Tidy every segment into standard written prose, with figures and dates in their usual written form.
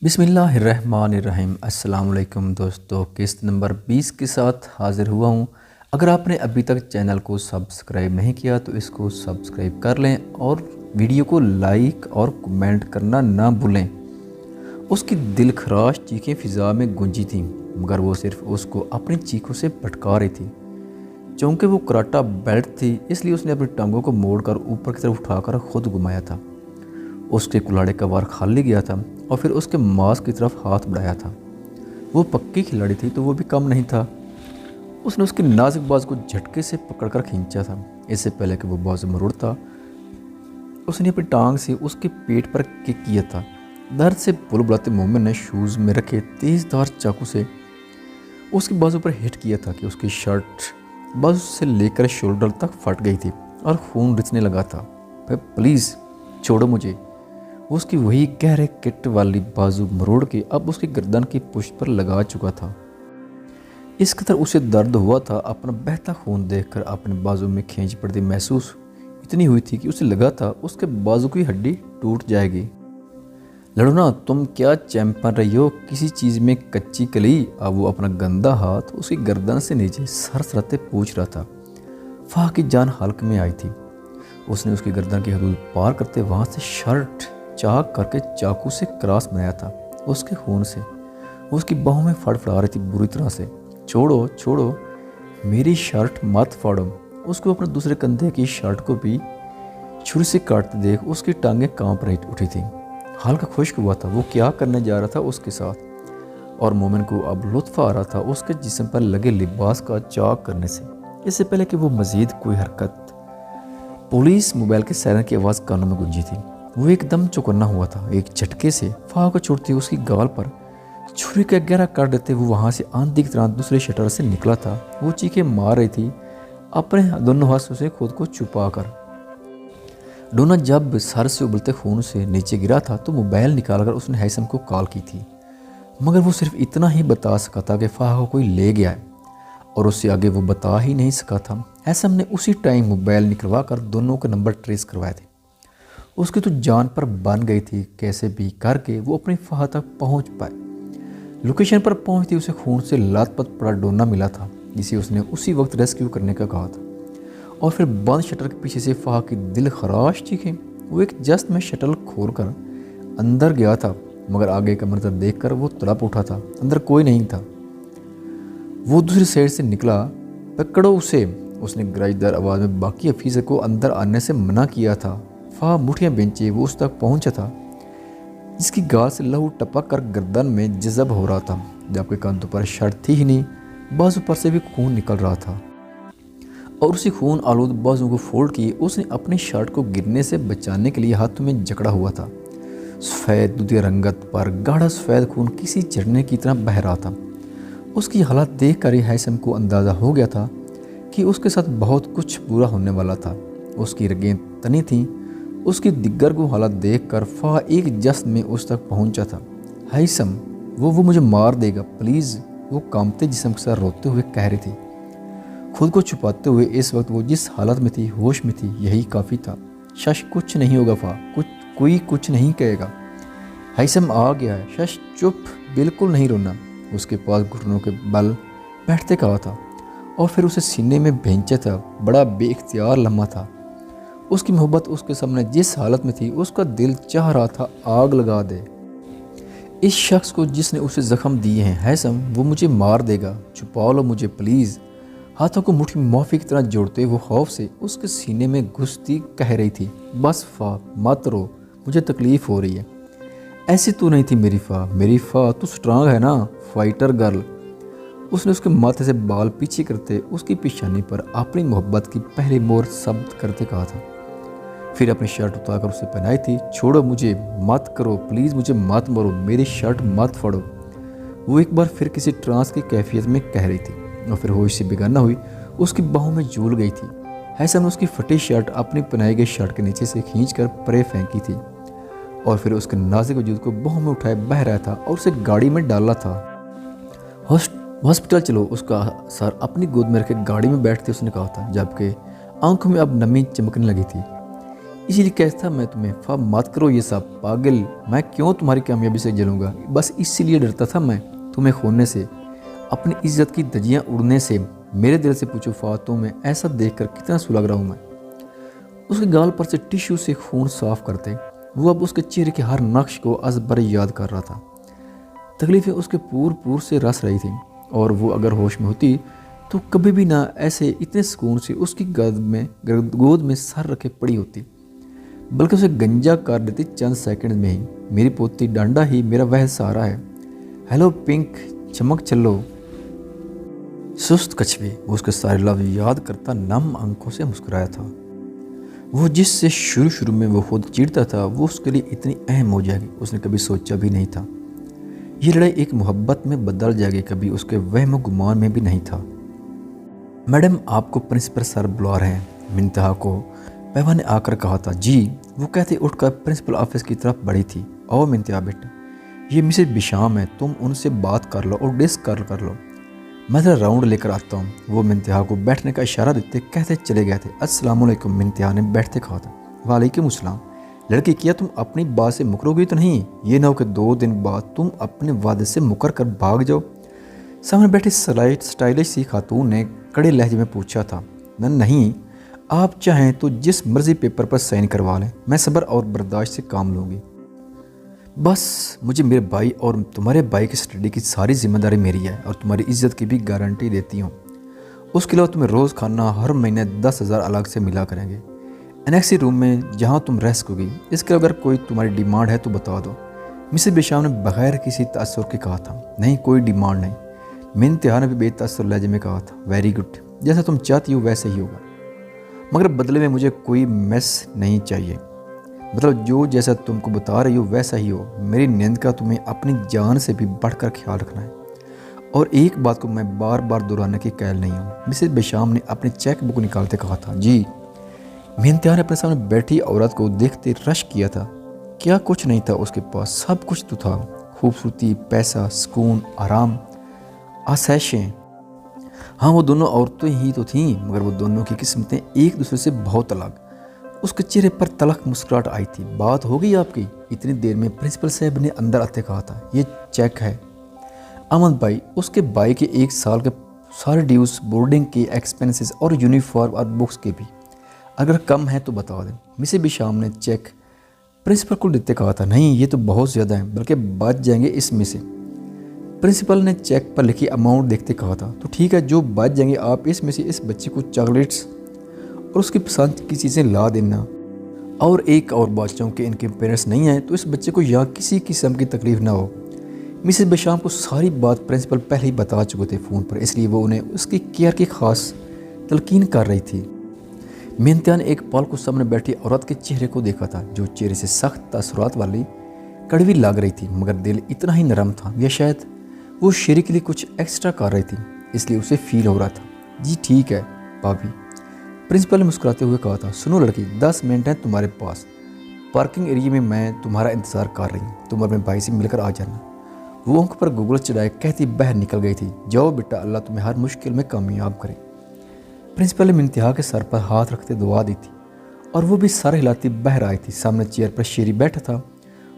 बिस्मिल्लाहिर्रहमानिर्रहीम। अस्सलाम वालेकुम दोस्तों, किस्त नंबर 20 के साथ हाज़िर हुआ हूँ। अगर आपने अभी तक चैनल को सब्सक्राइब नहीं किया तो इसको सब्सक्राइब कर लें और वीडियो को लाइक और कमेंट करना ना भूलें। उसकी दिलखराश चीखें फ़िज़ा में गूंजी थीं, मगर वो सिर्फ उसको अपनी चीखों से भटका रही थी। चूँकि वो कराटा बेल्ट थी, इसलिए उसने अपनी टांगों को मोड़कर ऊपर की तरफ उठाकर खुद घुमाया था। उसके कुल्हाड़े का वार खाली गया था और फिर उसके मांस की तरफ हाथ बढ़ाया था। वो पक्की खिलाड़ी थी तो वो भी कम नहीं था। उसने उसके नाजुक बाज को झटके से पकड़कर खींचा था। इससे पहले कि वो बाजू मरोड़ता, उसने अपनी टांग से उसके पेट पर किक किया था। दर्द से बुलबुलाते मोमिन ने शूज़ में रखे तेज़धार चाकू से उसके बाजू पर हिट किया था कि उसकी शर्ट बाजू से लेकर शोल्डर तक फट गई थी और खून रिसने लगा था। भाई प्लीज़ छोड़ो मुझे। वो उसकी वही गहरे किट वाली बाजू मरोड़ के अब उसकी गर्दन की पुष्ट पर लगा चुका था। इस कदर उसे दर्द हुआ था, अपना बहता खून देखकर अपने बाजू में खींच पड़ती महसूस इतनी हुई थी कि उसे लगा था उसके बाजू की हड्डी टूट जाएगी। लड़ो ना, तुम क्या चैंपन रही हो किसी चीज़ में कच्ची कली। अब वो अपना गंदा हाथ उसकी गर्दन से नीचे सरसराते पूछ रहा था। फाह की जान हल्क में आई थी। उसने उसकी गर्दन की हदूद पार करते वहाँ से शर्ट चाक करके चाकू से क्रॉस बनाया था। उसके खून से वो उसकी बाहों में फड़फड़ा रही थी बुरी तरह से। छोड़ो छोड़ो, मेरी शर्ट मत फाड़ो। उसको अपने दूसरे कंधे की शर्ट को भी छुरी से काटते देख उसकी टांगें कांप रही उठी थी। हल्का खुश्क हुआ था वो क्या करने जा रहा था उसके साथ, और मोमिन को अब लुत्फ आ रहा था उसके जिस्म पर लगे लिबास का चाक करने से। इससे पहले कि वो मज़ीद कोई हरकत, पुलिस मोबाइल के सायरन की आवाज़ कानों में गूंजी थी। वो एकदम चौकन्ना हुआ था। एक झटके से फाह को छोड़ते उसकी गाल पर छुरी का गहरा काट देते वो वहाँ से आंधी की तरह दूसरे शटर से निकला था। वो चीखें मार रही थी अपने दोनों हाथों से खुद को छुपा कर। डोना जब सर से उबलते खून से नीचे गिरा था तो मोबाइल निकालकर उसने हैसम को कॉल की थी, मगर वो सिर्फ इतना ही बता सका था कि फाह को कोई ले गया है, और उससे आगे वो बता ही नहीं सका था। हैसम ने उसी टाइम मोबाइल निकलवा कर दोनों के नंबर ट्रेस करवाए थे। उसकी तो जान पर बन गई थी, कैसे भी करके वो अपनी फाह तक पहुंच पाए। लोकेशन पर पहुंचती उसे खून से लातपत पड़ा डोना मिला था, जिसे उसने उसी वक्त रेस्क्यू करने का कहा था। और फिर बंद शटर के पीछे से फाह की दिल खराश चीखें। वो एक जस्ट में शटर खोल कर अंदर गया था, मगर आगे का मंजर देख कर वो तड़प उठा था। अंदर कोई नहीं था। वो दूसरी साइड से निकला। पकड़ो उसे, उसने गरजदार आवाज़ में बाकी अफीसर को अंदर आने से मना किया था। फाह मुठियाँ बेंचे वो उस तक पहुंचा था, जिसकी गाल से लहू टपक कर गर्दन में जज़ब हो रहा था, जबकि कंधों पर शर्ट थी ही नहीं, बाजू पर से भी खून निकल रहा था। और उसी खून आलूद बाजू को फोल्ड किए उसने अपनी शर्ट को गिरने से बचाने के लिए हाथों में जकड़ा हुआ था। सफ़ेद दूधिया रंगत पर गाढ़ा सफ़ेद खून किसी झरने की तरह बह रहा था। उसकी हालत देख कर ही हैसम को अंदाज़ा हो गया था कि उसके साथ बहुत कुछ बुरा होने वाला था। उसकी रगें तनी थीं। उसकी दिग्गर को हालत देख कर फाह एक जश्न में उस तक पहुंचा था। हैसम, वो मुझे मार देगा प्लीज़, वो कांपते जिस्म के साथ रोते हुए कह रही थी। खुद को छुपाते हुए इस वक्त वो जिस हालत में थी, होश में थी, यही काफ़ी था। शश, कुछ नहीं होगा फाह, कोई कुछ नहीं कहेगा। हैसम आ गया है। शश चुप, बिल्कुल नहीं रोना। उसके पास घुटनों के बल बैठते कहा था और फिर उसे सीने में भेंचा था। बड़ा बेइख्तियार लम्हा था। उसकी मोहब्बत उसके सामने जिस हालत में थी, उसका दिल चाह रहा था आग लगा दे इस शख्स को जिसने उसे जख्म दिए हैं। हैसम, वो मुझे मार देगा, छुपा लो मुझे प्लीज़। हाथों को मुट्ठी माफ़ी की तरह जोड़ते वो खौफ से उसके सीने में घुसती कह रही थी, बस फाह मत रो, मुझे तकलीफ़ हो रही है। ऐसी तो नहीं थी मेरी फाह तू स्ट्रांग है ना, फाइटर गर्ल। उसने उसके माथे से बाल पीछे करते उसकी पेशानी पर अपनी मोहब्बत की पहली मोहर शब्द करते कहा था। फिर अपनी शर्ट उतारकर उसे पहनाई थी। छोड़ो मुझे, मत करो प्लीज़, मुझे मत मारो, मेरी शर्ट मत फाड़ो। वो एक बार फिर किसी ट्रांस की कैफियत में कह रही थी और फिर होश से बेगाना हुई उसकी बाहों में झूल गई थी। हैसम ने उसकी फटी शर्ट अपनी पहनाई गई शर्ट के नीचे से खींचकर परे फेंकी थी और फिर उसके नाजुक वजूद को बाहों में उठाए बह रहा था और उसे गाड़ी में डाला था। हॉस्पिटल चलो, उसका सर अपनी गोद में रखे गाड़ी में बैठते उसने कहा था, जबकि आंखों में अब नमी चमकने लगी थी। اسی لیے کہتا تھا میں تمہیں مت کرو یہ سب پاگل، میں کیوں تمہاری کامیابی سے جلوں گا، بس اسی لیے ڈرتا تھا میں تمہیں کھونے سے، اپنی عزت کی دھجیاں اڑنے سے۔ میرے دل سے پوچھو فاتوں میں ایسا دیکھ کر کتنا سلگ رہا ہوں میں۔ اس کے گال پر سے ٹشو سے خون صاف کرتے، وہ اب اس کے چہرے کے ہر نقش کو ازبر یاد کر رہا تھا۔ تکلیفیں اس کے پور سے رس رہی تھیں، اور وہ اگر ہوش میں ہوتی تو کبھی بھی نہ ایسے اتنے سکون سے اس کی گود میں سر رکھے پڑی ہوتی، بلکہ اسے گنجا کر دیتی چند سیکنڈ میں ہی۔ میری پوتی ڈانڈا ہی میرا وہ سہارا ہے، ہیلو پنک چمک چلو سست کچھوے، وہ اس کے سارے لفظ یاد کرتا نم آنکھوں سے مسکرایا تھا۔ وہ جس سے شروع میں وہ خود چیڑتا تھا وہ اس کے لیے اتنی اہم ہو جائے گی اس نے کبھی سوچا بھی نہیں تھا۔ یہ لڑائی ایک محبت میں بدل جائے گی کبھی اس کے وہم و گمان میں بھی نہیں تھا۔ میڈم آپ کو پرنسپل سر بلا رہے ہیں، منتہا کو پیوا نے آ کر کہا تھا۔ جی، وہ کہتے اٹھ کر پرنسپل آفس کی طرف بڑھی تھی۔ او منتہا بیٹا، یہ مسز بشام ہے، تم ان سے بات کر لو اور ڈسکس کر لو، میں ذرا راؤنڈ لے کر آتا ہوں۔ وہ منتہا کو بیٹھنے کا اشارہ دیتے کہتے چلے گئے تھے۔ السلام علیکم، منتہا نے بیٹھتے کہا تھا۔ وعلیکم السلام۔ لڑکی، کیا تم اپنی بات سے مکرو گئی تو نہیں؟ یہ نہ ہو کہ 2 دن بعد تم اپنے وعدے سے مکر کر بھاگ جاؤ۔ سامنے بیٹھی سٹائلش سی خاتون نے کڑے لہجے میں پوچھا تھا۔ نہیں، آپ چاہیں تو جس مرضی پیپر پر سائن کروا لیں، میں صبر اور برداشت سے کام لوں گی۔ بس مجھے میرے بھائی اور تمہارے بھائی کی اسٹڈی کی ساری ذمہ داری میری ہے اور تمہاری عزت کی بھی گارنٹی دیتی ہوں۔ اس کے علاوہ تمہیں روز کھانا ہر مہینے 10,000 الگ سے ملا کریں گے انیکسی روم میں جہاں تم رہ سکو گی۔ اس کے اگر کوئی تمہاری ڈیمانڈ ہے تو بتا دو، مسز بشام نے بغیر کسی تاثر کے کہا تھا۔ نہیں، کوئی ڈیمانڈ نہیں، منتہا نے بھی بے تاثر لہجے میں کہا تھا۔ ویری گڈ، جیسا تم چاہتی ہو ویسے ہی ہوگا، مگر بدلے میں مجھے کوئی میس نہیں چاہیے، مطلب جو جیسا تم کو بتا رہی ہو ویسا ہی ہو۔ میری نیند کا تمہیں اپنی جان سے بھی بڑھ کر خیال رکھنا ہے، اور ایک بات کو میں بار بار دہرانے کی قائل نہیں ہوں۔ مسز بشام نے اپنی چیک بک نکالتے کہا تھا۔ جی، منتہا نے اپنے سامنے بیٹھی عورت کو دیکھتے رش کیا تھا۔ کیا کچھ نہیں تھا اس کے پاس؟ سب کچھ تو تھا، خوبصورتی، پیسہ، سکون، آرام، آسائشیں۔ ہاں، وہ دونوں عورتیں ہی تو تھیں، مگر وہ دونوں کی قسمتیں ایک دوسرے سے بہت الگ۔ اس کے چہرے پر تلخ مسکراہٹ آئی تھی۔ بات ہو گئی آپ کی؟ اتنی دیر میں پرنسپل صاحب نے اندر آتے کہا تھا۔ یہ چیک ہے احمد بھائی، اس کے بھائی کے 1 سال کے سارے ڈیوز، بورڈنگ کے ایکسپنسز اور یونیفارم اور بکس کے بھی، اگر کم ہے تو بتا دیں۔ مسز بشام نے چیک پرنسپل کو دیتے کہا تھا۔ نہیں، یہ تو بہت زیادہ ہیں، بلکہ بچ جائیں گے اس میں سے۔ پرنسپل نے چیک پر لکھی اماؤنٹ دیکھتے کہا تھا۔ تو ٹھیک ہے، جو بچ جائیں گے آپ اس میں سے اس بچے کو چاکلیٹس اور اس کی پسند کی چیزیں لا دینا۔ اور ایک اور بات چاہوں کہ ان کے پیرنٹس نہیں ہیں تو اس بچے کو یہاں کسی قسم کی تکلیف نہ ہو۔ مسز بشام کو ساری بات پرنسپل پہلے ہی بتا چکے تھے فون پر، اس لیے وہ انہیں اس کی کیئر کی خاص تلقین کر رہی تھی۔ منتہا نے ایک پال کو سامنے بیٹھی عورت کے چہرے کو دیکھا تھا، جو چہرے سے سخت تاثرات والی کڑوی لگ رہی تھی، مگر دل اتنا ہی نرم تھا، یا شاید وہ شیری کے لیے کچھ ایکسٹرا کر رہی تھی، اس لیے اسے فیل ہو رہا تھا۔ جی ٹھیک ہے بھابھی، پرنسپل نے مسکراتے ہوئے کہا تھا۔ سنو لڑکی، 10 منٹ ہیں تمہارے پاس، پارکنگ ایریا میں تمہارا انتظار کر رہی ہوں، تم اپنے بھائی سے مل کر آ جانا۔ وہ آنکھ پر گوگل چڑھائے کہتی باہر نکل گئی تھی۔ جاؤ بیٹا، اللہ تمہیں ہر مشکل میں کامیاب کرے۔ پرنسپل نے منتہا کے سر پر ہاتھ رکھتے دعا دی تھی، اور وہ بھی سر ہلاتی باہر آئی تھی۔ سامنے چیئر پر شیری بیٹھا تھا،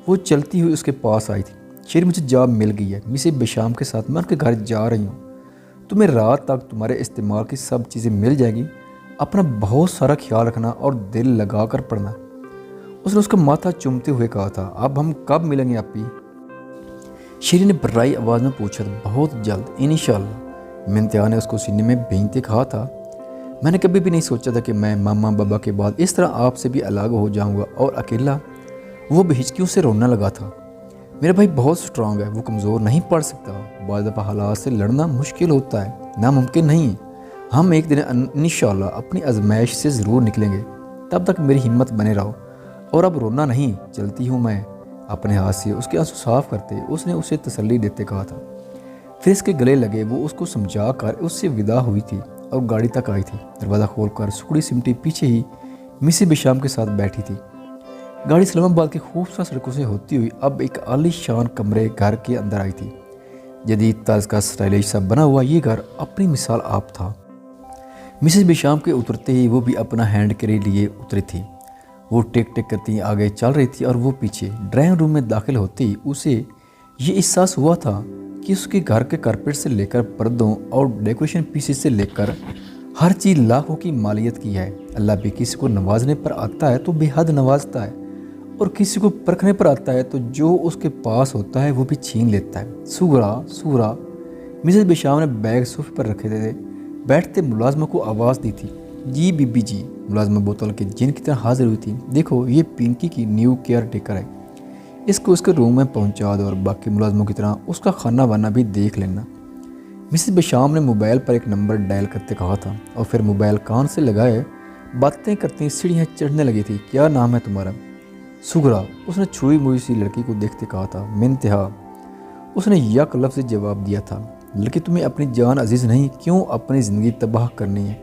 وہ چلتی ہوئی اس کے پاس آئی تھی۔ شیری، مجھے جاب مل گئی ہے، مسز بشام کے ساتھ میں ان کے گھر جا رہی ہوں، تمہیں رات تک تمہارے استعمال کی سب چیزیں مل جائیں گی، اپنا بہت سارا خیال رکھنا اور دل لگا کر پڑھنا۔ اس نے اس کا ماتھا چومتے ہوئے کہا تھا۔ اب ہم کب ملیں گے اپی؟ شیری نے برائی آواز میں پوچھا تھا۔ بہت جلد انشاءاللہ، منتہا نے اس کو سینے میں بھینتے کہا تھا۔ میں نے کبھی بھی نہیں سوچا تھا کہ میں ماما بابا کے بعد اس طرح آپ سے بھی الگ ہو جاؤں گا اور اکیلا۔ وہ بہچکیوں سے رونا لگا تھا۔ میرا بھائی بہت سٹرانگ ہے، وہ کمزور نہیں پڑ سکتا، بعض دفعہ حالات سے لڑنا مشکل ہوتا ہے، ناممکن نہیں۔ ہم ایک دن انشاءاللہ اپنی آزمائش سے ضرور نکلیں گے، تب تک میری ہمت بنے رہو، اور اب رونا نہیں، چلتی ہوں میں۔ اپنے ہاتھ سے اس کے آنسو صاف کرتے اس نے اسے تسلی دیتے کہا تھا۔ پھر اس کے گلے لگے، وہ اس کو سمجھا کر اس سے ودا ہوئی تھی اور گاڑی تک آئی تھی۔ دروازہ کھول کر سکڑی سمٹی پیچھے ہی مسز بشام کے ساتھ بیٹھی تھی۔ گاڑی اسلام آباد کی خوبصورت سڑکوں سے ہوتی ہوئی اب ایک عالی شان کمرے گھر کے اندر آئی تھی۔ جدید طرز کا اسٹائلش سا بنا ہوا یہ گھر اپنی مثال آپ تھا۔ مسز بشام کے اترتے ہی وہ بھی اپنا ہینڈ کیری لیے اتری تھی۔ وہ टिक टिक करती आगे चल रही थी और वो पीछे। ड्राइंग रूम में दाखिल होते ही उसे ये एहसास हुआ था कि उसके घर के कारपेट से लेकर पर्दों और डेकोरेशन पीसेस से लेकर हर चीज़ लाखों की मालियत की है। अल्लाह भी किसी को नवाजने पर आता है तो बेहद नवाजता है, और किसी को परखने पर आता है तो जो उसके पास होता है वो भी छीन लेता है। सुगरा सुगरा। मिसेस बेशाम ने बैग सोफे पर रखे थे। बैठते मुलाजमा को आवाज़ दी थी। जी बीबी जी। मुलाजमा बोतल के जिन की तरह हाजिर हुई थी। देखो ये पिंकी की न्यू केयर टेकर है, इसको उसके रूम में पहुंचा दो और बाकी मुलाजमों की तरह उसका खाना वाना भी देख लेना। मिसेस बेशाम ने मोबाइल पर एक नंबर डायल करते कहा था और फिर मोबाइल कान से लगाए बातें करती सीढ़ियाँ चढ़ने लगी थी। क्या नाम है तुम्हारा? सुगरा। उसने छुई मुई सी लड़की को देखते कहा था। मिनतहा। उसने यक लफ्ज़ से जवाब दिया था। लड़की तुम्हें अपनी जान अजीज़ नहीं, क्यों अपनी ज़िंदगी तबाह करनी है?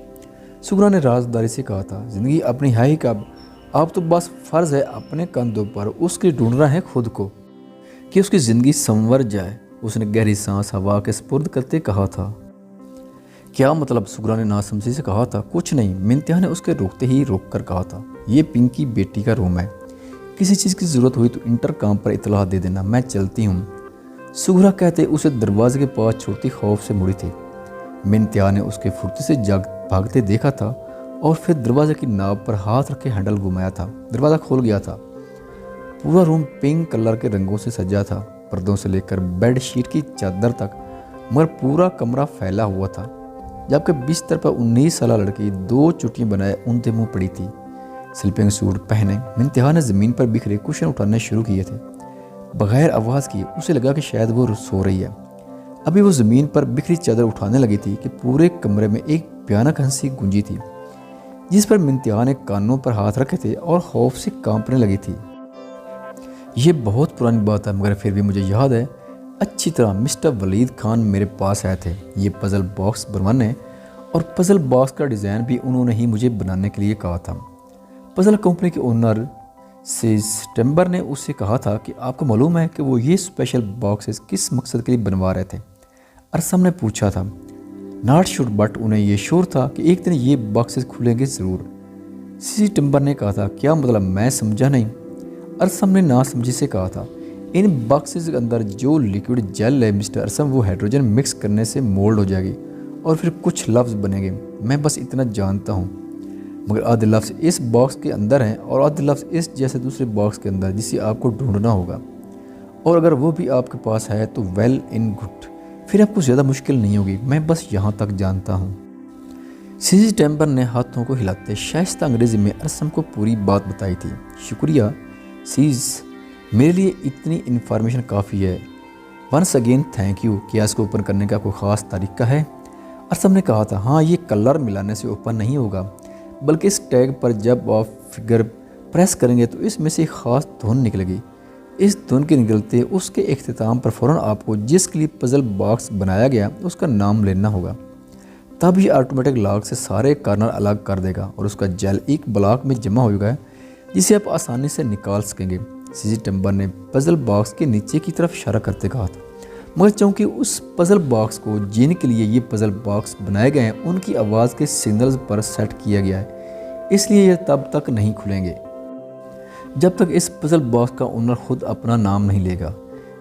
सुगरा ने राजदारी से कहा था। ज़िंदगी अपनी है ही कब, आप तो बस फ़र्ज़ है अपने कंधों पर उसके ढूंढना है खुद को कि उसकी ज़िंदगी संवर जाए। उसने गहरी सांस हवा के स्पुर्द करते कहा था। क्या मतलब? सुगरा ने नासमझी से कहा था। कुछ नहीं। मिनतहा ने उसके रोकते ही रोक कर कहा था। ये पिंकी बेटी का रूम है, किसी चीज़ की ज़रूरत हुई तो इंटरकॉम पर इतला दे देना, मैं चलती हूँ। सुगरा कहते उसे दरवाजे के पास छोड़ती खौफ से मुड़ी थी। मिनतहा ने उसके फुर्ती से भागते देखा था और फिर दरवाजे की नाव पर हाथ रख के हैंडल घुमाया था। दरवाज़ा खोल गया था। पूरा रूम पिंक कलर के रंगों से सजा था, पर्दों से लेकर बेड शीट की चादर तक, मगर पूरा कमरा फैला हुआ था। जबकि बिस्तर पर 19 साल लड़की 2 चुटियाँ बनाए ऊँधे मुँह पड़ी थी। स्लीपिंग सूट पहने मिनतहा ने ज़मीन पर बिखरे कुशन उठाने शुरू किए थे। बगैर आवाज़ किए उसे लगा कि शायद वो सो रही है। अभी वो ज़मीन पर बिखरी चादर उठाने लगी थी कि पूरे कमरे में एक भयानक हंसी गूंजी थी, जिस पर मिनतहा ने कानों पर हाथ रखे थे और खौफ से कांपने लगी थी। ये बहुत पुरानी बात है, मगर फिर भी मुझे याद है अच्छी तरह। मिस्टर वलीद खान मेरे पास आए थे ये पज़ल बॉक्स बनवाने, और पज़ल बॉक्स का डिज़ाइन भी उन्होंने ही मुझे बनाने के लिए कहा था। पज़ल कंपनी के ओनर से सितंबर ने उससे कहा था कि आपको मालूम है कि वो ये स्पेशल बॉक्सेस किस मकसद के लिए बनवा रहे थे? अरसम ने पूछा था। नॉट श्योर, बट उन्हें ये श्योर था कि एक दिन ये बॉक्सेस खुलेंगे ज़रूर। सितंबर ने कहा था। क्या मतलब? मैं समझा नहीं। अरसम ने नासमझी से कहा था। इन बॉक्सेस के अंदर जो लिक्विड जेल है मिस्टर अरसम, वो हाइड्रोजन मिक्स करने से मोल्ड हो जाएगी और फिर कुछ लफ्ज़ बनेंगे। मैं बस इतना जानता हूँ, मगर आधे लफ्ज़ इस बॉक्स के अंदर हैं और आधे लफ्ज़ इस जैसे दूसरे बॉक्स के अंदर, जिसे आपको ढूंढना होगा। और अगर वो भी आपके पास है तो वेल इन गुड, फिर आपको ज़्यादा मुश्किल नहीं होगी। मैं बस यहाँ तक जानता हूँ। सितंबर ने हाथों को हिलाते शाइस्ता अंग्रेज़ी में अरसम को पूरी बात बताई थी। शुक्रिया सीज, मेरे लिए इतनी इन्फॉर्मेशन काफ़ी है। Once again thank you. क्या इसको ओपन करने का कोई ख़ास तरीका है? अरसम ने कहा था। हाँ, ये कलर मिलाने से ओपन नहीं होगा, बल्कि इस टैग पर जब आप फिगर प्रेस करेंगे तो इसमें से एक ख़ास धुन निकलेगी। इस धुन के निकलते उसके इख्तिताम पर फ़ौरन आपको जिसके लिए पज़ल बॉक्स बनाया गया उसका नाम लेना होगा। तब ये ऑटोमेटिक लॉक से सारे कॉर्नर अलग कर देगा और उसका जेल एक ब्लॉक में जमा होगा, जिसे आप आसानी से निकाल सकेंगे। सितंबर ने पज़ल बॉक्स के नीचे की तरफ इशारा करते कहा था। मगर चूँकि उस पज़ल बॉक्स को जिनके लिए ये पज़ल बॉक्स बनाए गए हैं उनकी आवाज़ के सिग्नल्स पर सेट किया गया है, इसलिए यह तब तक नहीं खुलेंगे जब तक इस पज़ल बॉक्स का ओनर खुद अपना नाम नहीं लेगा।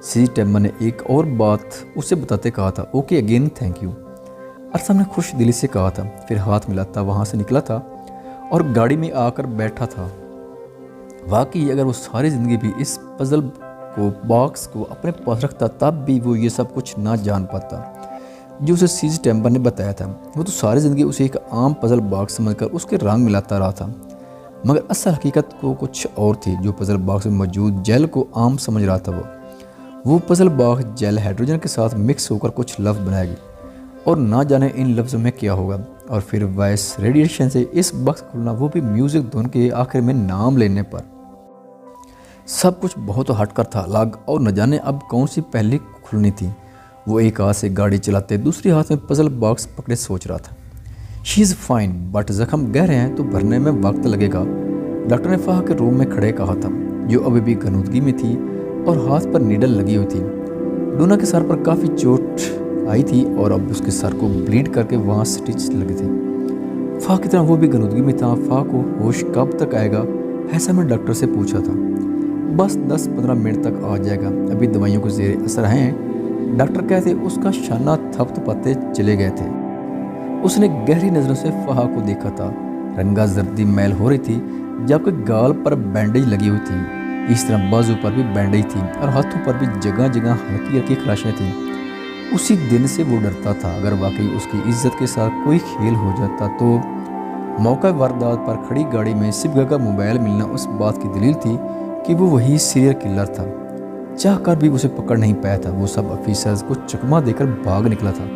सितंबर ने एक और बात उसे बताते कहा था। Okay again thank you. अरसम ने खुश दिली से कहा था, फिर हाथ मिलाता वहाँ से निकला था और गाड़ी में आकर बैठा था। वाकई अगर वो सारी ज़िंदगी भी इस पज़ल को बॉक्स को अपने पास रखता, तब भी वो ये सब कुछ ना जान पाता जो उसे सितंबर ने बताया था। वो तो सारी ज़िंदगी उसे एक आम पज़ल बॉक्स समझकर उसके रंग मिलाता रहा था, मगर असल हकीकत को कुछ और थी। जो पज़ल बॉक्स में मौजूद जेल को आम समझ रहा था, वो पज़ल बॉक्स जेल हाइड्रोजन के साथ मिक्स होकर कुछ लफ्ज़ बनाएगी और ना जाने इन लफ्ज़ों में क्या होगा। और फिर वॉइस रेडिएशन से इस बॉक्स खुलना, वो भी म्यूज़िक धुन के आखिर में नाम लेने पर। सब कुछ बहुत हटकर था अलग, और न जाने अब कौन सी पहले खुलनी थी। वो एक हाथ से गाड़ी चलाते दूसरे हाथ में पज़ल बॉक्स पकड़े सोच रहा था। शी इज़ फाइन, बट ज़ख्म गहरे हैं तो भरने में वक्त लगेगा। डॉक्टर ने फाह के रूम में खड़े कहा था, जो अभी भी गनूदगी में थी और हाथ पर नीडल लगी हुई थी। डोना के सर पर काफ़ी चोट आई थी और अब उसके सर को ब्लीड करके वहाँ स्टिच लगे थे। फाह की तरह वो भी गनूदगी में था। फाह को होश कब तक आएगा हैसम ने डॉक्टर से पूछा था। बस 10-15 मिनट तक आ जाएगा, अभी दवाइयों के ज़ेर असर हैं, डॉक्टर कहते। उसका शाना थपथपाते चले गए थे। उसने गहरी नज़रों से फहा को देखा था। रंगा जर्दी मैल हो रही थी, जबकि गाल पर बैंडेज लगी हुई थी। इस तरह बाजू पर भी बैंडेज थी और हाथों पर भी जगह जगह हल्की हल्की खराशें थीं। उसी दिन से वो डरता था, अगर वाकई उसकी इज्जत के साथ कोई खेल हो जाता तो। मौका वारदात पर खड़ी गाड़ी में सिबगा का मोबाइल मिलना उस बात की दलील थी कि वो वही सीरियल किलर था। चाह कर भी उसे पकड़ नहीं पाया था। वो सब ऑफिसर्स को चकमा देकर भाग निकला था।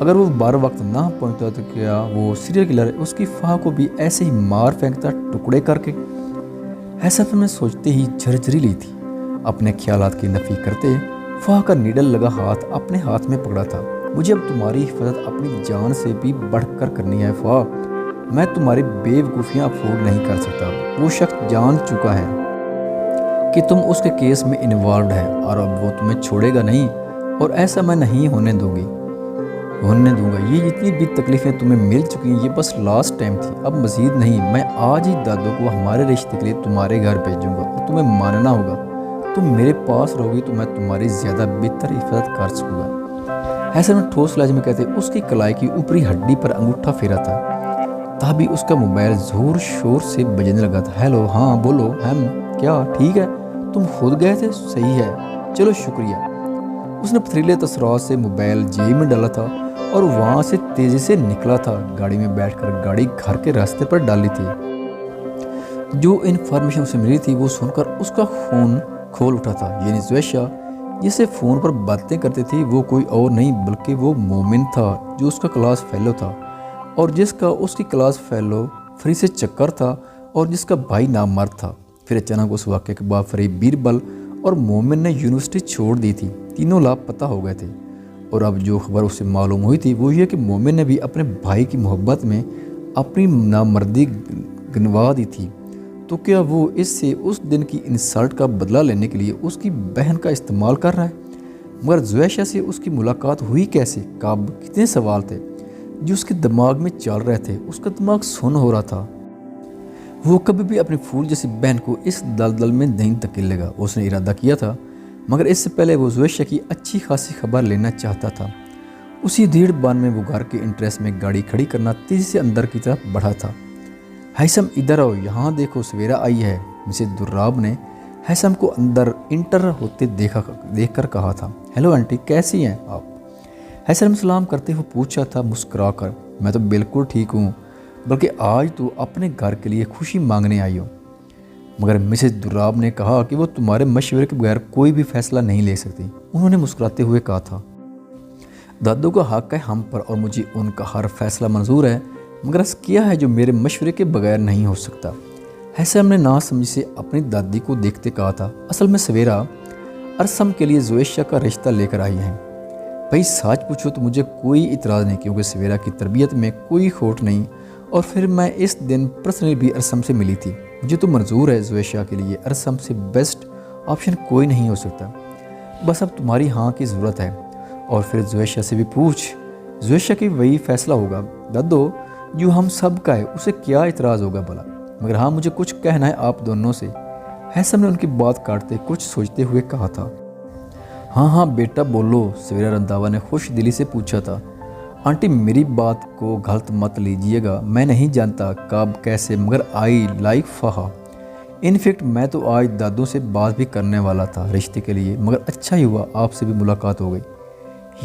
अगर वो बार वक्त ना पहुंचता तो क्या वो सीरियल किलर उसकी फाह को भी ऐसे ही मार फेंकता टुकड़े करके। ऐसा तो मैं सोचते ही झरझरी ली थी। अपने ख्यालात की नफी करते फाह का नीडल लगा हाथ अपने हाथ में पकड़ा था। मुझे अब तुम्हारी हिफाजत अपनी जान से भी बढ़कर करनी है फाह। मैं तुम्हारी बेवकूफ़ियाँ अफोर्ड नहीं कर सकता। वो शख्स जान चुका है कि तुम उसके केस में इन्वॉल्व है और अब वो तुम्हें छोड़ेगा नहीं, और ऐसा मैं नहीं होने दूंगा। ये जितनी भी तकलीफ़ें तुम्हें मिल चुकी हैं ये बस लास्ट टाइम थी, अब मज़ीद नहीं। मैं आज ही दादू को हमारे रिश्ते के लिए तुम्हारे घर भेजूंगा और तुम्हें मानना होगा। तुम मेरे पास रहोगी तो मैं तुम्हारी ज़्यादा बेहतर हिफाजत कर सकूँगा। ऐसे में ठोस लहजे में कहते उसकी कलाई की ऊपरी हड्डी पर अंगूठा फेरा था। तभी उसका मोबाइल ज़ोर शोर से बजने लगा था। हेलो, हाँ बोलो। हम क्या ठीक है? तुम खुद गए थे? सही है, चलो शुक्रिया। उसने पथरीले तसरात से मोबाइल जेब में डाला था और वहाँ से तेज़ी से निकला था। गाड़ी में बैठकर गाड़ी घर के रास्ते पर डाली थी। जो इन्फॉर्मेशन उसे मिली थी वो सुनकर उसका खून खोल उठा था। यानी ज़ुवैशा जिससे फ़ोन पर बातें करती थी वो कोई और नहीं बल्कि वो मोमिन था, जो उसका क्लास फेलो था और जिसका उसकी क्लास फेलो फ्री से चक्कर था और जिसका भाई नामर्द था। फिर अचानक उस वाक़े के बाद फरीब, बीरबल और मोमिन ने यूनिवर्सिटी छोड़ दी थी। तीनों लापता हो गए थे और अब जो खबर उसे मालूम हुई थी वो ये कि मोमिन ने भी अपने भाई की मोहब्बत में अपनी नामर्दी गिनवा दी थी। तो क्या वो इससे उस दिन की इंसल्ट का बदला लेने के लिए उसकी बहन का इस्तेमाल कर रहा है? मगर ज़ुवैशा से उसकी मुलाकात हुई कैसे? कब? कितने सवाल थे जो उसके दिमाग में चल रहे थे। उसका दिमाग सुन्न हो रहा था। वो कभी भी अपनी फूल जैसी बहन को इस दलदल में नहीं धकेलेगा। उसने इरादा किया था, मगर इससे पहले वो ज़ुवैशा की अच्छी खासी खबर लेना चाहता था। उसी डीढ़ बान में वो घर के इंटरेस्ट में गाड़ी खड़ी करना तेज़ी से अंदर की तरफ बढ़ा था। हैसम, इधर आओ, यहाँ देखो सवेरा आई है। मिसेस दुर्राब ने हैसम को अंदर इंटर होते देखकर कहा था। हेलो आंटी, कैसी हैं आप? हैसम सलाम करते हुए पूछा था मुस्कुरा कर। मैं तो बिल्कुल ठीक हूँ, बल्कि आज तो अपने घर के लिए खुशी मांगने आई हूँ। मगर मिसेस दुर्राब ने कहा कि वो तुम्हारे मशवरे के बगैर कोई भी फैसला नहीं ले सकती। उन्होंने मुस्कुराते हुए कहा था, दादू का हक है हम पर और मुझे उनका हर फैसला मंजूर है, मगर ऐसा क्या है जो मेरे मशवरे के बगैर नहीं हो सकता? हैसम ने ना समझ से अपनी दादी को देखते कहा था, असल में सवेरा अरसम के लिए ज़ुवैशा का रिश्ता लेकर आई हैं। भाई सच पूछो तो मुझे कोई इतराज़ नहीं, क्योंकि सवेरा की तरबियत में कोई खोट नहीं और फिर मैं इस दिन पर्सनली भी अरसम से मिली थी। मुझे तो मंजूर है, ज़ुवैशा के लिए अरसम से बेस्ट ऑप्शन कोई नहीं हो सकता। बस अब तुम्हारी हाँ की ज़रूरत है। और फिर ज़ुवैशा से भी पूछ, ज़ुवैशा की वही फ़ैसला होगा दादो जो हम सब का है, उसे क्या इतराज़ होगा भला? मगर हाँ, मुझे कुछ कहना है आप दोनों से। हैसम ने उनकी बात काटते कुछ सोचते हुए कहा था। हाँ हाँ बेटा बोलो, सवेरा रंधावा ने खुश दिली से पूछा था। आंटी मेरी बात को गलत मत लीजिएगा, मैं नहीं जानता कब कैसे, मगर आई लाइक फहा। इनफैक्ट मैं तो आज दादू से बात भी करने वाला था रिश्ते के लिए, मगर अच्छा ही हुआ आपसे भी मुलाकात हो गई।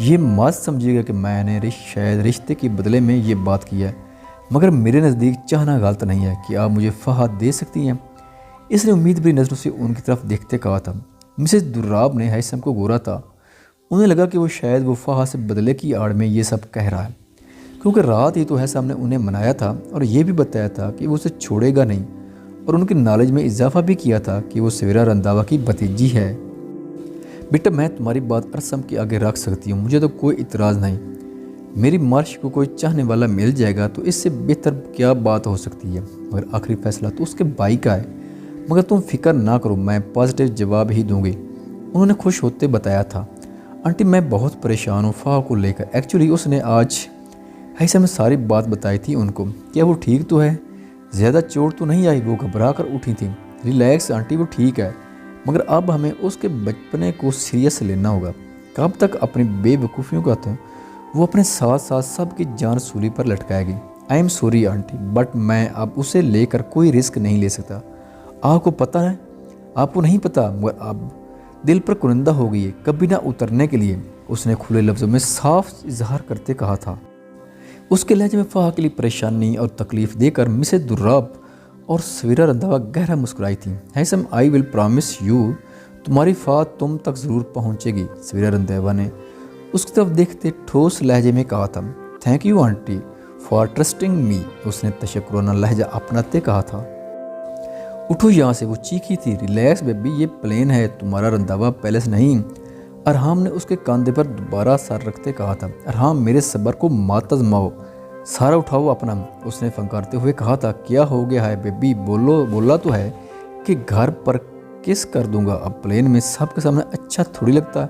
ये मत समझिएगा कि मैंने शायद रिश्ते के बदले में ये बात की है, मगर मेरे नज़दीक चाहना गलत नहीं है कि आप मुझे फहा दे सकती हैं। इसने उम्मीद भरी नज़रों से उनकी तरफ देखते कहा था। मिसेस दुर्राब ने हैसम को घूरा था। उन्हें लगा कि वो शायद वो फहा से बदले की आड़ में ये सब कह रहा है, क्योंकि रात ही तो हैसम ने उन्हें मनाया था और ये भी बताया था कि वो उसे छोड़ेगा नहीं, और उनकी नॉलेज में इजाफा भी किया था कि वो सवेरा रंधावा की भतीजी है। बेटा मैं तुम्हारी बात अरसम के आगे रख सकती हूँ, मुझे तो कोई इतराज़ नहीं। मेरी मार्श को कोई चाहने वाला मिल जाएगा तो इससे बेहतर क्या बात हो सकती है, मगर आखिरी फैसला तो उसके भाई का है। मगर तुम फिक्र ना करो, मैं पॉजिटिव जवाब ही दूंगी, उन्होंने खुश होते बताया था। आंटी मैं बहुत परेशान हूँ फहा को लेकर। एक्चुअली उसने आज हैसम में सारी बात बताई थी उनको। क्या वो ठीक तो है? زیادہ چوٹ تو نہیں آئی؟ وہ گھبرا کر اٹھی تھی۔ ریلیکس آنٹی، وہ ٹھیک ہے، مگر اب ہمیں اس کے بچپنے کو سیریس لینا ہوگا۔ کب تک اپنی بے وقوفیوں کا ہیں؟ وہ اپنے ساتھ ساتھ سب کی جان سولی پر لٹکائے گی۔ I am sorry aunty, but میں اب اسے لے کر کوئی رسک نہیں لے سکتا۔ آپ کو پتہ ہے، آپ کو نہیں پتہ، مگر اب دل پر کنندہ ہو گئی ہے، کبھی نہ اترنے کے لیے، اس نے کھلے لفظوں میں صاف اظہار کرتے کہا تھا۔ اس کے لہجے میں فہا کے لیے پریشانی اور تکلیف دے کر مسز دراب اور سویرا رندھاوا گہرا مسکرائی تھی۔ Haitham, I will promise you, تمہاری فا تم تک ضرور پہنچے گی، سویرا رندھاوا نے اس کی طرف دیکھتے ٹھوس لہجے میں کہا تھا۔ Thank you aunty for trusting me, اس نے تشکرانہ لہجہ اپناتے کہا تھا۔ اٹھو یہاں سے، وہ چیخی تھی۔ ریلیکس بیبی، یہ پلین ہے، تمہارا رندھاوا پیلس نہیں، ارحام نے اس کے کاندھے پر دوبارہ سر رکھتے کہا تھا۔ ارحام، میرے صبر کو مات آزماؤ، سارا اٹھاؤ اپنا، اس نے فنکارتے ہوئے کہا تھا۔ کیا ہو گیا ہے بیبی؟ بولا تو ہے کہ گھر پر کس کر دوں گا، اب پلین میں سب کے سامنے اچھا تھوڑی لگتا۔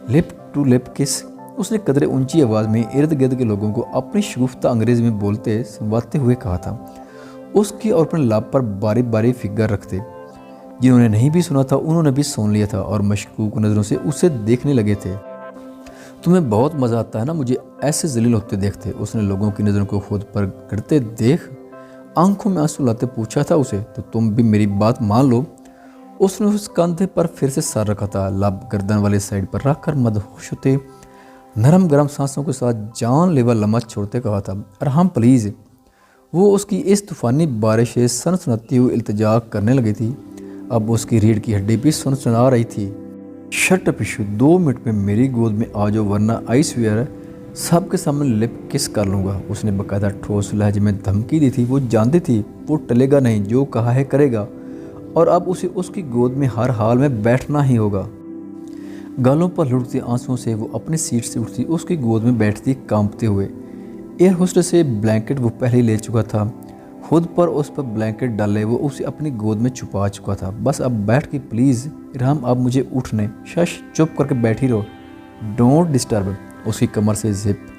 لپ ٹو لپ کس، اس نے قدرے اونچی آواز میں ارد گرد کے لوگوں کو اپنی شگفتہ انگریزی میں بولتے سنواتے ہوئے کہا تھا۔ اس کی اور اپنے لب پر باری باری فگر رکھتے۔ جنہوں نے نہیں بھی سنا تھا انہوں نے بھی سن لیا تھا اور مشکوک نظروں سے اسے دیکھنے لگے تھے۔ تمہیں بہت مزہ آتا ہے نا مجھے ایسے ذلیل ہوتے دیکھتے، اس نے لوگوں کی نظروں کو خود پر گرتے دیکھ آنکھوں میں آنسو لاتے پوچھا تھا اسے۔ تو تم بھی میری بات مان لو، اس نے اس کاندھے پر پھر سے سر رکھا تھا، لب گردن والے سائڈ پر رکھ کر مدہوش ہوتے نرم گرم سانسوں کے ساتھ جان لیوا لمحہ چھوڑتے کہا تھا۔ ارحم پلیز، وہ اس کی اس طوفانی بارش سے سنسناتی ہوئی التجا کرنے لگی تھی۔ اب اس کی ریڑھ کی ہڈی بھی سنسنا رہی تھی۔ شٹ اپ ایشو، 2 منٹ میں میری گود میں آ جاؤ ورنہ آئی سویئر سب کے سامنے لپ کس کر لوں گا، اس نے باقاعدہ ٹھوس لہجے میں دھمکی دی تھی۔ وہ جانتی تھی وہ ٹلے گا نہیں، جو کہا ہے کرے گا، اور اب اسے اس کی گود میں ہر حال میں بیٹھنا ہی ہوگا۔ گالوں پر لڑتے آنسوؤں سے وہ اپنی سیٹ سے اٹھتی، اس کی گود میں بیٹھتی کانپتے ہوئے۔ ایئر ہوسٹس سے بلینکٹ وہ پہلے لے چکا تھا، خود پر اس پر بلینکٹ ڈالے وہ اسے اپنی گود میں چھپا چکا تھا۔ بس اب بیٹھ کے پلیز ارحم، اب مجھے اٹھنے، شش چپ کر کے بیٹھی رہو، ڈونٹ ڈسٹرب، اس کی کمر سے زپ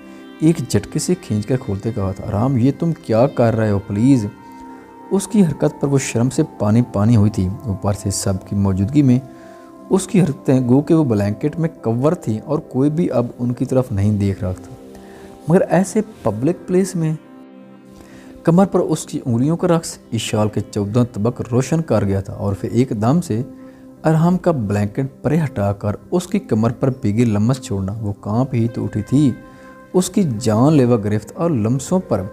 ایک جھٹکے سے کھینچ کر کھولتے کہا تھا۔ ارحم، یہ تم کیا کر رہے ہو پلیز، اس کی حرکت پر وہ شرم سے پانی پانی ہوئی تھی۔ اوپر سے سب کی موجودگی میں اس کی حرکتیں گو کہ وہ بلینکٹ میں کور تھی اور کوئی بھی اب ان کی طرف نہیں دیکھ رہا تھا، مگر ایسے پبلک پلیس میں کمر پر اس کی انگلیوں کا رقص اس شال کے 14 طبق روشن کر گیا تھا، اور پھر ایک دم سے ارحم کا بلینکٹ پرے ہٹا کر اس کی کمر پر بھیگی لمس چھوڑنا۔ وہ کانپ ہی تو اٹھی تھی، اس کی جان لیوا گرفت اور لمسوں پر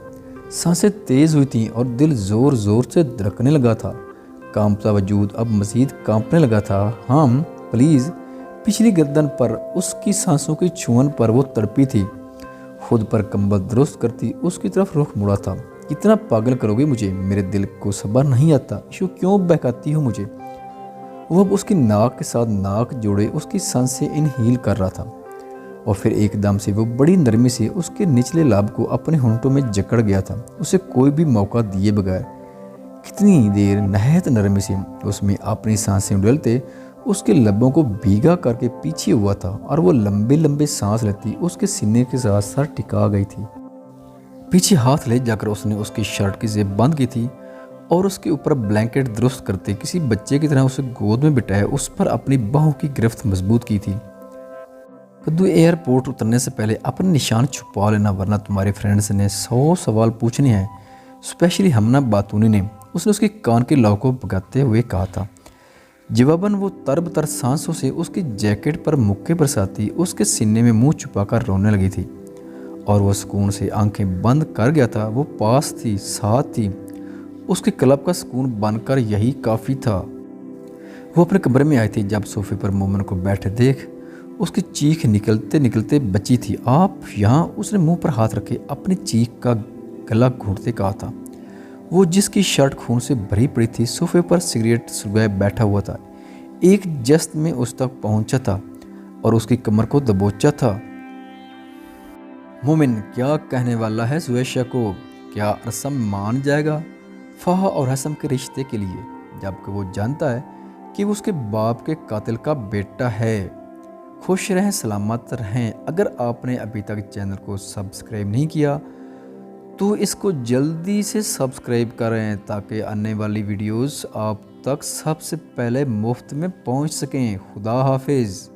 سانسیں تیز ہوئی تھیں اور دل زور زور سے دھڑکنے لگا تھا۔ کانپتا وجود اب مزید کانپنے لگا تھا۔ ہم پلیز، پچھلی گردن پر اس کی سانسوں کی چھون پر وہ تڑپی تھی، خود پر کمبل درست کرتی اس کی طرف رخ مڑا تھا۔ اتنا پاگل کرو گے مجھے، میرے دل کو صبر نہیں آتا، ایشو کیوں بہکاتی ہو مجھے؟ وہ اب اس کی ناک کے ساتھ ناک جوڑے اس کی سانسیں انہیل کر رہا تھا، اور پھر ایک دم سے وہ بڑی نرمی سے اس کے نچلے لب کو اپنے ہونٹوں میں جکڑ گیا تھا، اسے کوئی بھی موقع دیے بغیر۔ کتنی دیر نہایت نرمی سے اس میں اپنی سانسیں ڈلتے اس کے لبوں کو بھیگا کر کے پیچھے ہوا تھا، اور وہ لمبے لمبے سانس لیتی اس کے سینے کے ساتھ سر ٹکا گئی تھی۔ پیچھے ہاتھ لے جا کر اس نے اس کی شرٹ کی زیب بند کی تھی اور اس کے اوپر بلینکٹ درست کرتے کسی بچے کی طرح اسے گود میں بٹھائے اس پر اپنی باہوں کی گرفت مضبوط کی تھی۔ کدو، ایئرپورٹ اترنے سے پہلے اپنے نشان چھپا لینا ورنہ تمہارے فرینڈز نے 100 سوال پوچھنے ہیں، اسپیشلی ہمنا باتونی نے، اس نے اس کے کان کے لاؤ کو بگاتے ہوئے کہا تھا۔ جواباً وہ ترب تر سانسوں سے اس کی جیکٹ پر مکے برساتی اس کے سینے میں منہ چھپا کر رونے لگی تھی، اور وہ سکون سے آنکھیں بند کر گیا تھا۔ وہ پاس تھی، ساتھ تھی، اس کے قلب کا سکون بن کر یہی کافی تھا۔ وہ اپنے کمرے میں آئی تھی جب صوفے پر مومن کو بیٹھے دیکھ اس کی چیخ نکلتے نکلتے بچی تھی۔ آپ یہاں، اس نے منہ پر ہاتھ رکھے اپنی چیخ کا گلا گھونٹتے کہا تھا۔ وہ جس کی شرٹ خون سے بھری پڑی تھی صوفے پر سگریٹ سلگائے بیٹھا ہوا تھا، ایک جست میں اس تک پہنچا تھا اور اس کی کمر کو دبوچا تھا۔ مومن کیا کہنے والا ہے زویشہ کو؟ کیا رسم مان جائے گا فہا اور حسم کے رشتے کے لیے، جبکہ وہ جانتا ہے کہ وہ اس کے باپ کے قاتل کا بیٹا ہے؟ خوش رہیں، سلامت رہیں۔ اگر آپ نے ابھی تک چینل کو سبسکرائب نہیں کیا تو اس کو جلدی سے سبسکرائب کریں تاکہ آنے والی ویڈیوز آپ تک سب سے پہلے مفت میں پہنچ سکیں۔ خدا حافظ۔